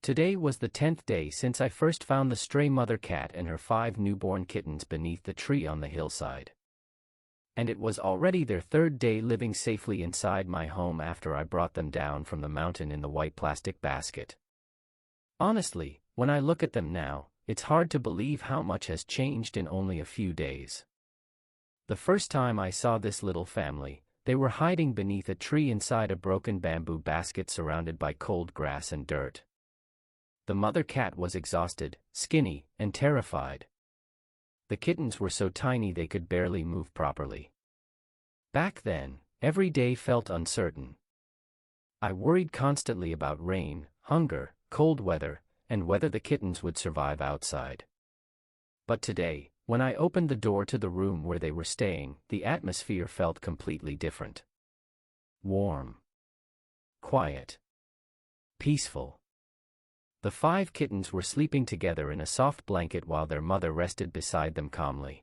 Today was the 10th day since I first found the stray mother cat and her 5 newborn kittens beneath the tree on the hillside. And it was already their 3rd day living safely inside my home after I brought them down from the mountain in the white plastic basket. Honestly, when I look at them now, it's hard to believe how much has changed in only a few days. The first time I saw this little family, they were hiding beneath a tree inside a broken bamboo basket surrounded by cold grass and dirt. The mother cat was exhausted, skinny, and terrified. The kittens were so tiny they could barely move properly. Back then, every day felt uncertain. I worried constantly about rain, hunger, cold weather, and whether the kittens would survive outside. But today, when I opened the door to the room where they were staying, the atmosphere felt completely different. Warm. Quiet. Peaceful. The 5 kittens were sleeping together in a soft blanket while their mother rested beside them calmly.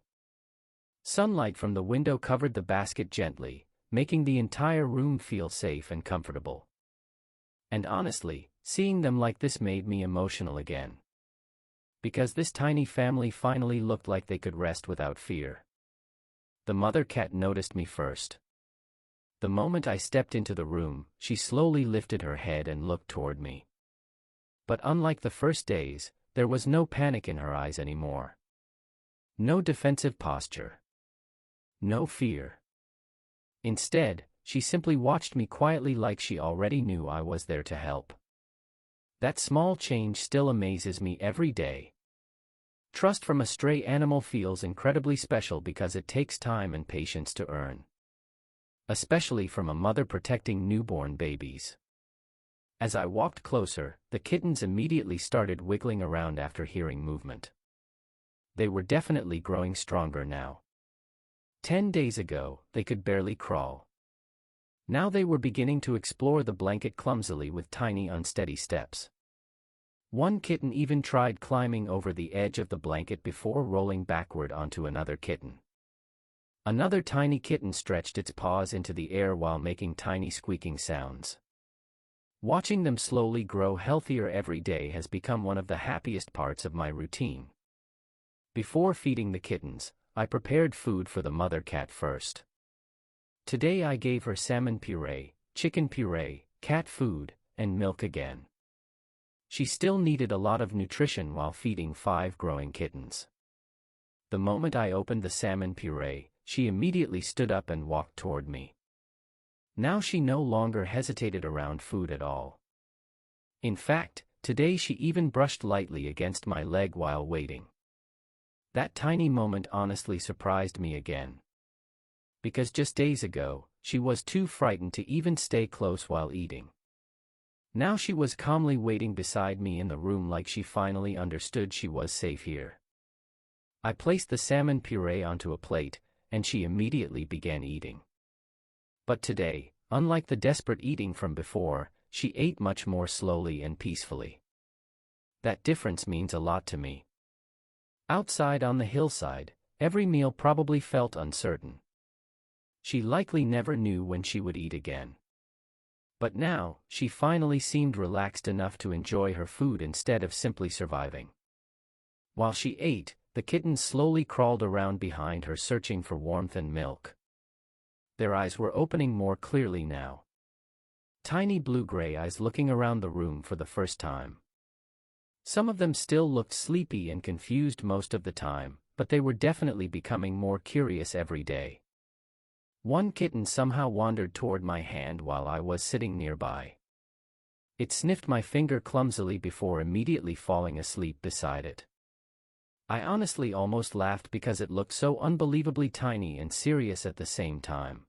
Sunlight from the window covered the basket gently, making the entire room feel safe and comfortable. And honestly, seeing them like this made me emotional again. Because this tiny family finally looked like they could rest without fear. The mother cat noticed me first. The moment I stepped into the room, she slowly lifted her head and looked toward me. But unlike the first days, there was no panic in her eyes anymore. No defensive posture. No fear. Instead, she simply watched me quietly like she already knew I was there to help. That small change still amazes me every day. Trust from a stray animal feels incredibly special because it takes time and patience to earn. Especially from a mother protecting newborn babies. As I walked closer, the kittens immediately started wiggling around after hearing movement. They were definitely growing stronger now. 10 days ago, they could barely crawl. Now they were beginning to explore the blanket clumsily with tiny unsteady steps. One kitten even tried climbing over the edge of the blanket before rolling backward onto another kitten. Another tiny kitten stretched its paws into the air while making tiny squeaking sounds. Watching them slowly grow healthier every day has become one of the happiest parts of my routine. Before feeding the kittens, I prepared food for the mother cat first. Today I gave her salmon puree, chicken puree, cat food, and milk again. She still needed a lot of nutrition while feeding 5 growing kittens. The moment I opened the salmon puree, she immediately stood up and walked toward me. Now she no longer hesitated around food at all. In fact, today she even brushed lightly against my leg while waiting. That tiny moment honestly surprised me again. Because just days ago, she was too frightened to even stay close while eating. Now she was calmly waiting beside me in the room like she finally understood she was safe here. I placed the salmon puree onto a plate, and she immediately began eating. But today, unlike the desperate eating from before, she ate much more slowly and peacefully. That difference means a lot to me. Outside on the hillside, every meal probably felt uncertain. She likely never knew when she would eat again. But now, she finally seemed relaxed enough to enjoy her food instead of simply surviving. While she ate, the kittens slowly crawled around behind her searching for warmth and milk. Their eyes were opening more clearly now. Tiny blue-gray eyes looking around the room for the first time. Some of them still looked sleepy and confused most of the time, but they were definitely becoming more curious every day. One kitten somehow wandered toward my hand while I was sitting nearby. It sniffed my finger clumsily before immediately falling asleep beside it. I honestly almost laughed because it looked so unbelievably tiny and serious at the same time.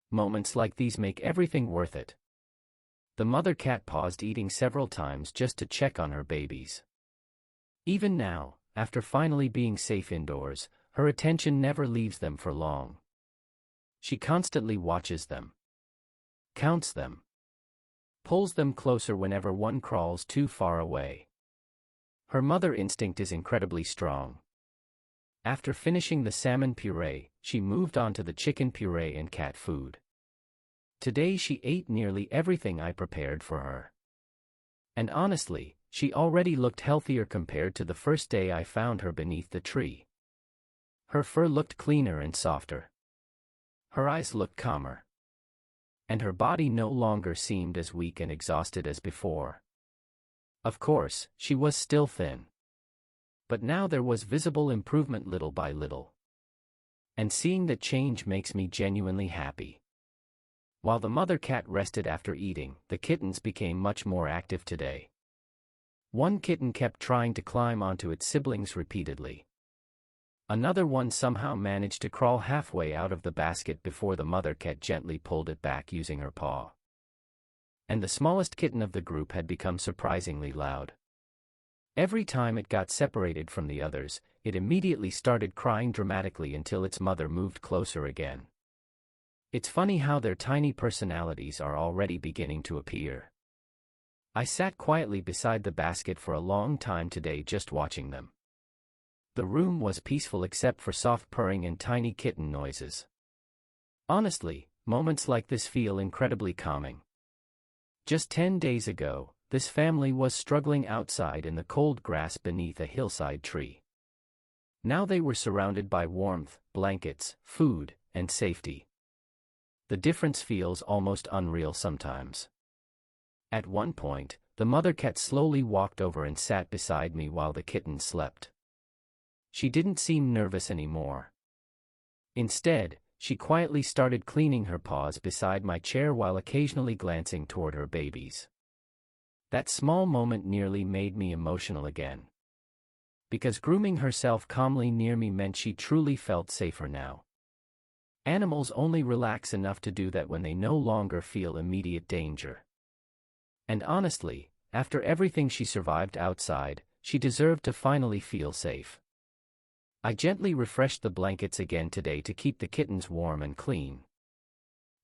Moments like these make everything worth it. The mother cat paused eating several times just to check on her babies. Even now, after finally being safe indoors, her attention never leaves them for long. She constantly watches them, counts them, pulls them closer whenever one crawls too far away. Her mother instinct is incredibly strong. After finishing the salmon puree, she moved on to the chicken puree and cat food. Today she ate nearly everything I prepared for her. And honestly, she already looked healthier compared to the first day I found her beneath the tree. Her fur looked cleaner and softer. Her eyes looked calmer. And her body no longer seemed as weak and exhausted as before. Of course, she was still thin. But now there was visible improvement little by little. And seeing that change makes me genuinely happy. While the mother cat rested after eating, the kittens became much more active today. One kitten kept trying to climb onto its siblings repeatedly. Another one somehow managed to crawl halfway out of the basket before the mother cat gently pulled it back using her paw. And the smallest kitten of the group had become surprisingly loud. Every time it got separated from the others, it immediately started crying dramatically until its mother moved closer again. It's funny how their tiny personalities are already beginning to appear. I sat quietly beside the basket for a long time today just watching them. The room was peaceful except for soft purring and tiny kitten noises. Honestly, moments like this feel incredibly calming. Just 10 days ago, this family was struggling outside in the cold grass beneath a hillside tree. Now they were surrounded by warmth, blankets, food, and safety. The difference feels almost unreal sometimes. At one point, the mother cat slowly walked over and sat beside me while the kitten slept. She didn't seem nervous anymore. Instead, she quietly started cleaning her paws beside my chair while occasionally glancing toward her babies. That small moment nearly made me emotional again. Because grooming herself calmly near me meant she truly felt safer now. Animals only relax enough to do that when they no longer feel immediate danger. And honestly, after everything she survived outside, she deserved to finally feel safe. I gently refreshed the blankets again today to keep the kittens warm and clean.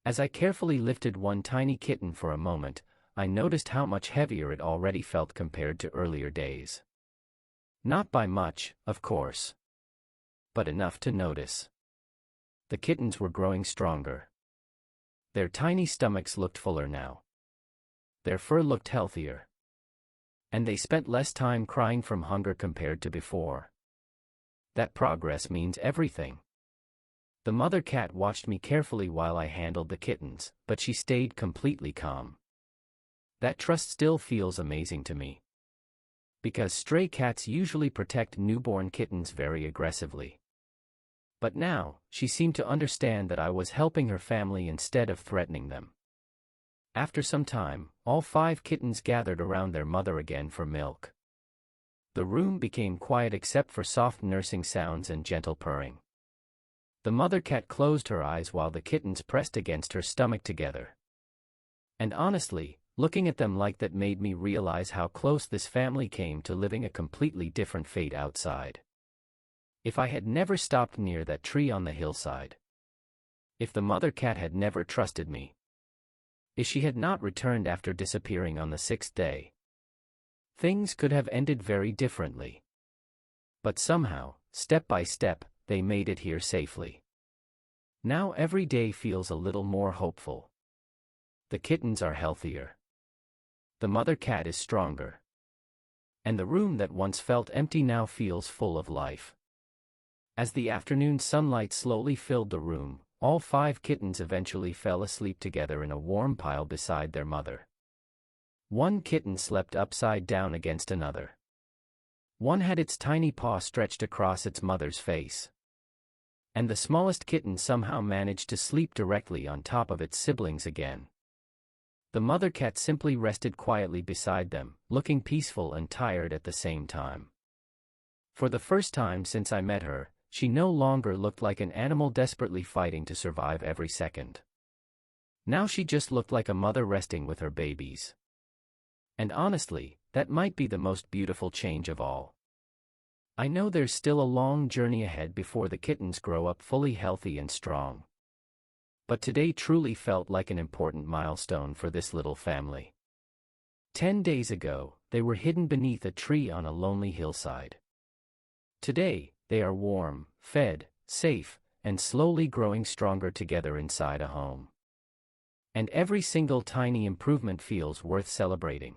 As I carefully lifted one tiny kitten for a moment, I noticed how much heavier it already felt compared to earlier days. Not by much, of course. But enough to notice. The kittens were growing stronger. Their tiny stomachs looked fuller now. Their fur looked healthier. And they spent less time crying from hunger compared to before. That progress means everything. The mother cat watched me carefully while I handled the kittens, but she stayed completely calm. That trust still feels amazing to me. Because stray cats usually protect newborn kittens very aggressively. But now, she seemed to understand that I was helping her family instead of threatening them. After some time, all 5 kittens gathered around their mother again for milk. The room became quiet except for soft nursing sounds and gentle purring. The mother cat closed her eyes while the kittens pressed against her stomach together. And honestly, looking at them like that made me realize how close this family came to living a completely different fate outside. If I had never stopped near that tree on the hillside. If the mother cat had never trusted me. If she had not returned after disappearing on the 6th day. Things could have ended very differently. But somehow, step by step, they made it here safely. Now every day feels a little more hopeful. The kittens are healthier. The mother cat is stronger. And the room that once felt empty now feels full of life. As the afternoon sunlight slowly filled the room, all 5 kittens eventually fell asleep together in a warm pile beside their mother. One kitten slept upside down against another. One had its tiny paw stretched across its mother's face. And the smallest kitten somehow managed to sleep directly on top of its siblings again. The mother cat simply rested quietly beside them, looking peaceful and tired at the same time. For the first time since I met her, she no longer looked like an animal desperately fighting to survive every second. Now she just looked like a mother resting with her babies. And honestly, that might be the most beautiful change of all. I know there's still a long journey ahead before the kittens grow up fully healthy and strong. But today truly felt like an important milestone for this little family. 10 days ago, they were hidden beneath a tree on a lonely hillside. Today, they are warm, fed, safe, and slowly growing stronger together inside a home. And every single tiny improvement feels worth celebrating.